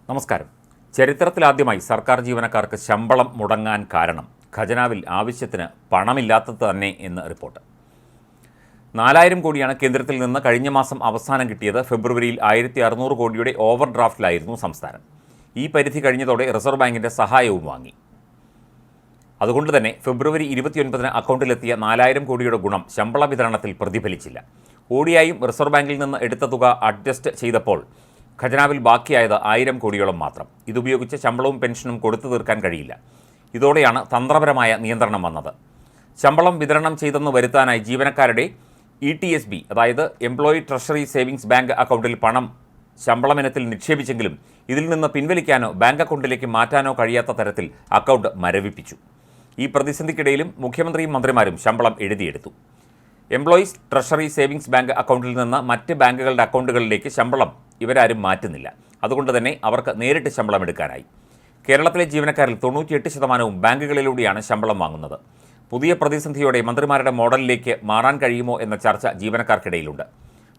നമസ്കാരം. ചരിത്രത്തിലാദ്യമായി സർക്കാർ ജീവനക്കാർക്ക് ശമ്പളം മുടങ്ങാൻ കാരണം ഖജനാവിൽ ആവശ്യത്തിന് പണമില്ലാത്തത് തന്നെ എന്ന് റിപ്പോർട്ട്. 4000 കോടിയാണ് കേന്ദ്രത്തിൽ നിന്ന് കഴിഞ്ഞ മാസം അവസാനം കിട്ടിയത്. ഫെബ്രുവരിയിൽ 1600 കോടിയുടെ ഓവർ ഡ്രാഫ്റ്റിലായിരുന്നു സംസ്ഥാനം. ഈ പരിധി കഴിഞ്ഞതോടെ റിസർവ് ബാങ്കിൻ്റെ സഹായവും വാങ്ങി. അതുകൊണ്ട് തന്നെ ഫെബ്രുവരി 29-ന് അക്കൗണ്ടിലെത്തിയ 4000 കോടിയുടെ ഗുണം ശമ്പള വിതരണത്തിൽ പ്രതിഫലിച്ചില്ല. ഓടിയായും റിസർവ് ബാങ്കിൽ നിന്ന് എടുത്ത തുക അഡ്ജസ്റ്റ് ചെയ്തപ്പോൾ ഖജനാവിൽ ബാക്കിയായത് 1000 കോടിയോളം മാത്രം. ഇതുപയോഗിച്ച് ശമ്പളവും പെൻഷനും കൊടുത്തു തീർക്കാൻ കഴിയില്ല. ഇതോടെയാണ് തന്ത്രപരമായ നിയന്ത്രണം വന്നത്. ശമ്പളം വിതരണം ചെയ്തെന്ന് വരുത്താനായി ജീവനക്കാരുടെ ETSB, അതായത് എംപ്ലോയി ട്രഷറി സേവിങ്സ് ബാങ്ക് അക്കൗണ്ടിൽ പണം ശമ്പളമിനത്തിൽ നിക്ഷേപിച്ചെങ്കിലും ഇതിൽ നിന്ന് പിൻവലിക്കാനോ ബാങ്ക് അക്കൗണ്ടിലേക്ക് മാറ്റാനോ കഴിയാത്ത തരത്തിൽ അക്കൗണ്ട് മരവിപ്പിച്ചു. ഈ പ്രതിസന്ധിക്കിടയിലും മുഖ്യമന്ത്രിയും മന്ത്രിമാരും ശമ്പളം എഴുതിയെടുത്തു. എംപ്ലോയീസ് ട്രഷറി സേവിങ്സ് ബാങ്ക് അക്കൗണ്ടിൽ നിന്ന് മറ്റ് ബാങ്കുകളുടെ അക്കൗണ്ടുകളിലേക്ക് ശമ്പളം ഇവരാരും മാറ്റുന്നില്ല. അതുകൊണ്ട് തന്നെ അവർക്ക് നേരിട്ട് ശമ്പളം എടുക്കാനായി. കേരളത്തിലെ ജീവനക്കാരിൽ 98% ബാങ്കുകളിലൂടെയാണ് ശമ്പളം വാങ്ങുന്നത്. പുതിയ പ്രതിസന്ധിയോടെ മന്ത്രിമാരുടെ മോഡലിലേക്ക് മാറാൻ കഴിയുമോ എന്ന ചർച്ച ജീവനക്കാർക്കിടയിലുണ്ട്.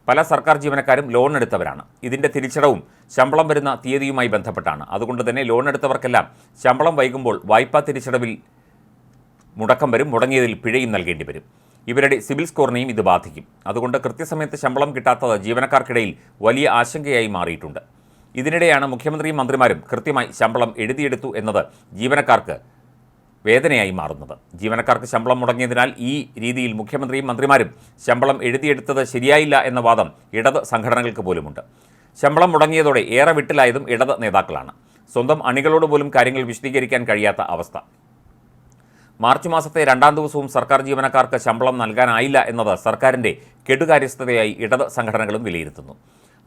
പല സർക്കാർ ജീവനക്കാരും ലോൺ എടുത്തവരാണ്. ഇതിൻ്റെ തിരിച്ചടവും ശമ്പളം വരുന്ന തീയതിയുമായി ബന്ധപ്പെട്ടാണ്. അതുകൊണ്ട് തന്നെ ലോൺ എടുത്തവർക്കെല്ലാം ശമ്പളം വൈകുമ്പോൾ വായ്പാ തിരിച്ചടവിൽ മുടക്കം വരും, മുടങ്ങിയതിൽ പിഴയും നൽകേണ്ടി വരും. ഇവരുടെ സിവിൽ സ്കോറിനെയും ഇത് ബാധിക്കും. അതുകൊണ്ട് കൃത്യസമയത്ത് ശമ്പളം കിട്ടാത്തത് ജീവനക്കാർക്കിടയിൽ വലിയ ആശങ്കയായി മാറിയിട്ടുണ്ട്. ഇതിനിടെയാണ് മുഖ്യമന്ത്രിയും മന്ത്രിമാരും കൃത്യമായി ശമ്പളം എഴുതിയെടുത്തു എന്നത് ജീവനക്കാർക്ക് വേദനയായി മാറുന്നത്. ജീവനക്കാർക്ക് ശമ്പളം മുടങ്ങിയതിനാൽ ഈ രീതിയിൽ മുഖ്യമന്ത്രിയും മന്ത്രിമാരും ശമ്പളം എഴുതിയെടുത്തത് ശരിയായില്ല എന്ന വാദം ഇടത് സംഘടനകൾക്ക് പോലുമുണ്ട്. ശമ്പളം മുടങ്ങിയതോടെ ഏറെ വിട്ടിലായതും ഇടത് നേതാക്കളാണ്. സ്വന്തം അണികളോട് പോലും കാര്യങ്ങൾ വിശദീകരിക്കാൻ കഴിയാത്ത അവസ്ഥ. മാർച്ച് മാസത്തെ 2-ാം ദിവസവും സർക്കാർ ജീവനക്കാർക്ക് ശമ്പളം നൽകാനായില്ല എന്നത് സർക്കാരിൻ്റെ കെടുകാര്യസ്ഥതയായി ഇടത് സംഘടനകളും വിലയിരുത്തുന്നു.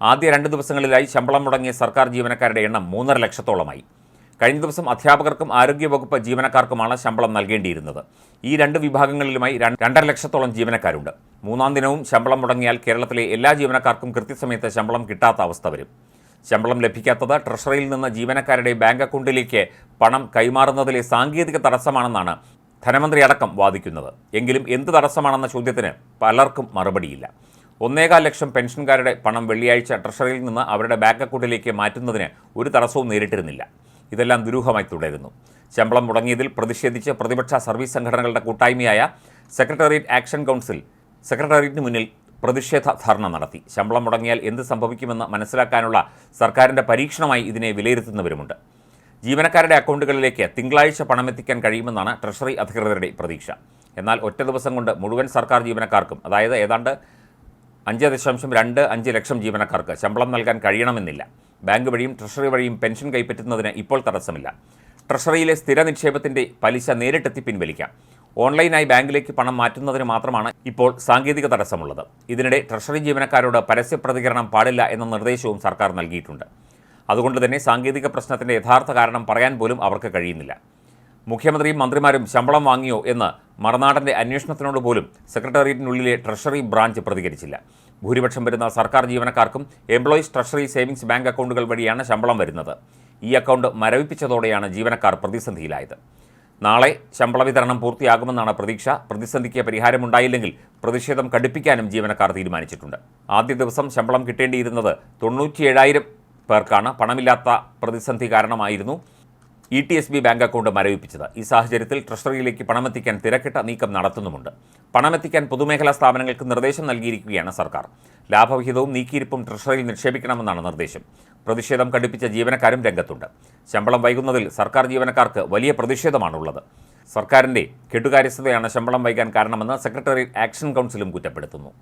ആദ്യ 2 ദിവസങ്ങളിലായി ശമ്പളം മുടങ്ങിയ സർക്കാർ ജീവനക്കാരുടെ എണ്ണം 3.5 ലക്ഷത്തോളമായി. കഴിഞ്ഞ ദിവസം അധ്യാപകർക്കും ആരോഗ്യവകുപ്പ് ജീവനക്കാർക്കുമാണ് ശമ്പളം നൽകേണ്ടിയിരുന്നത്. ഈ 2 വിഭാഗങ്ങളിലുമായി 2.5 ലക്ഷത്തോളം ജീവനക്കാരുണ്ട്. 3-ാം ദിനവും ശമ്പളം മുടങ്ങിയാൽ കേരളത്തിലെ എല്ലാ ജീവനക്കാർക്കും കൃത്യസമയത്ത് ശമ്പളം കിട്ടാത്ത അവസ്ഥ വരും. ശമ്പളം ലഭിക്കാത്തത് ട്രഷറിയിൽ നിന്ന് ജീവനക്കാരുടെ ബാങ്ക് അക്കൗണ്ടിലേക്ക് പണം കൈമാറുന്നതിലെ സാങ്കേതിക തടസ്സമാണെന്നാണ് ധനമന്ത്രി അടക്കം വാദിക്കുന്നത്. എങ്കിലും എന്ത് തടസ്സമാണെന്ന ചോദ്യത്തിന് പലർക്കും മറുപടിയില്ല. 1.25 ലക്ഷം പെൻഷൻകാരുടെ പണം വെള്ളിയാഴ്ച ട്രഷറിയിൽ നിന്ന് അവരുടെ ബാങ്ക് അക്കൗണ്ടിലേക്ക് മാറ്റുന്നതിന് ഒരു തടസ്സവും നേരിട്ടിരുന്നില്ല. ഇതെല്ലാം ദുരൂഹമായി തുടരുന്നു. ശമ്പളം മുടങ്ങിയതിൽ പ്രതിഷേധിച്ച് പ്രതിപക്ഷ സർവീസ് സംഘടനകളുടെ കൂട്ടായ്മയായ സെക്രട്ടേറിയറ്റ് ആക്ഷൻ കൗൺസിൽ സെക്രട്ടേറിയറ്റിന് മുന്നിൽ പ്രതിഷേധ ധർണ നടത്തി. ശമ്പളം മുടങ്ങിയാൽ എന്ത് സംഭവിക്കുമെന്ന് മനസ്സിലാക്കാനുള്ള സർക്കാരിൻ്റെ പരീക്ഷണമായി ഇതിനെ വിലയിരുത്തുന്നവരുമുണ്ട്. ജീവനക്കാരുടെ അക്കൗണ്ടുകളിലേക്ക് തിങ്കളാഴ്ച പണമെത്തിക്കാൻ കഴിയുമെന്നാണ് ട്രഷറി അധികൃതരുടെ പ്രതീക്ഷ. എന്നാൽ ഒറ്റ ദിവസം കൊണ്ട് മുഴുവൻ സർക്കാർ ജീവനക്കാർക്കും, അതായത് ഏതാണ്ട് 5.25 ലക്ഷം ജീവനക്കാർക്ക് ശമ്പളം നൽകാൻ കഴിയണമെന്നില്ല. ബാങ്ക് വഴിയും ട്രഷറി വഴിയും പെൻഷൻ കൈപ്പറ്റുന്നതിന് ഇപ്പോൾ തടസ്സമില്ല. ട്രഷറിയിലെ സ്ഥിര നിക്ഷേപത്തിൻ്റെ പലിശ നേരിട്ടെത്തി പിൻവലിക്കാം. ഓൺലൈനായി ബാങ്കിലേക്ക് പണം മാറ്റുന്നതിന് മാത്രമാണ് ഇപ്പോൾ സാങ്കേതിക തടസ്സമുള്ളത്. ഇതിനിടെ ട്രഷറി ജീവനക്കാരോട് പരസ്യ പ്രതികരണം പാടില്ല എന്ന നിർദ്ദേശവും സർക്കാർ നൽകിയിട്ടുണ്ട്. അതുകൊണ്ട് തന്നെ സാങ്കേതിക പ്രശ്നത്തിൻ്റെ യഥാർത്ഥ കാരണം പറയാൻ പോലും അവർക്ക് കഴിയുന്നില്ല. മുഖ്യമന്ത്രിയും മന്ത്രിമാരും ശമ്പളം വാങ്ങിയോ എന്ന് മറുനാടൻ്റെ അന്വേഷണത്തിനോട് പോലും സെക്രട്ടേറിയറ്റിനുള്ളിലെ ട്രഷറി ബ്രാഞ്ച് പ്രതികരിച്ചില്ല. ഭൂരിപക്ഷം വരുന്ന സർക്കാർ ജീവനക്കാർക്കും എംപ്ലോയീസ് ട്രഷറി സേവിങ്സ് ബാങ്ക് അക്കൗണ്ടുകൾ വഴിയാണ് ശമ്പളം വരുന്നത്. ഈ അക്കൗണ്ട് മരവിപ്പിച്ചതോടെയാണ് ജീവനക്കാർ പ്രതിസന്ധിയിലായത്. നാളെ ശമ്പള വിതരണം പൂർത്തിയാകുമെന്നാണ് പ്രതീക്ഷ. പ്രതിസന്ധിക്ക് പരിഹാരമുണ്ടായില്ലെങ്കിൽ പ്രതിഷേധം കടുപ്പിക്കാനും ജീവനക്കാർ തീരുമാനിച്ചിട്ടുണ്ട്. ആദ്യ ദിവസം ശമ്പളം കിട്ടേണ്ടിയിരുന്നത് 97,000 പേർക്കാണ്. പണമില്ലാത്ത പ്രതിസന്ധി കാരണമായിരുന്നു ETSB ബാങ്ക് അക്കൗണ്ട് മരവിപ്പിച്ചത്. ഈ സാഹചര്യത്തിൽ ട്രഷറിയിലേക്ക് പണമെത്തിക്കാൻ തിരക്കിട്ട നീക്കം നടത്തുന്നുമുണ്ട്. പണമെത്തിക്കാൻ പൊതുമേഖലാ സ്ഥാപനങ്ങൾക്ക് നിർദ്ദേശം നൽകിയിരിക്കുകയാണ് സർക്കാർ. ലാഭവിഹിതവും നീക്കിയിരിപ്പും ട്രഷറിയിൽ നിക്ഷേപിക്കണമെന്നാണ് നിർദ്ദേശം. പ്രതിഷേധം കടുപ്പിച്ച ജീവനക്കാരും രംഗത്തുണ്ട്. ശമ്പളം വൈകുന്നതിൽ സർക്കാർ ജീവനക്കാർക്ക് വലിയ പ്രതിഷേധമാണുള്ളത്. സർക്കാരിൻ്റെ കെടുകാര്യസ്ഥതയാണ് ശമ്പളം വൈകാൻ കാരണമെന്ന് സെക്രട്ടേറിയറ്റ് ആക്ഷൻ കൗൺസിലും കുറ്റപ്പെടുത്തുന്നു.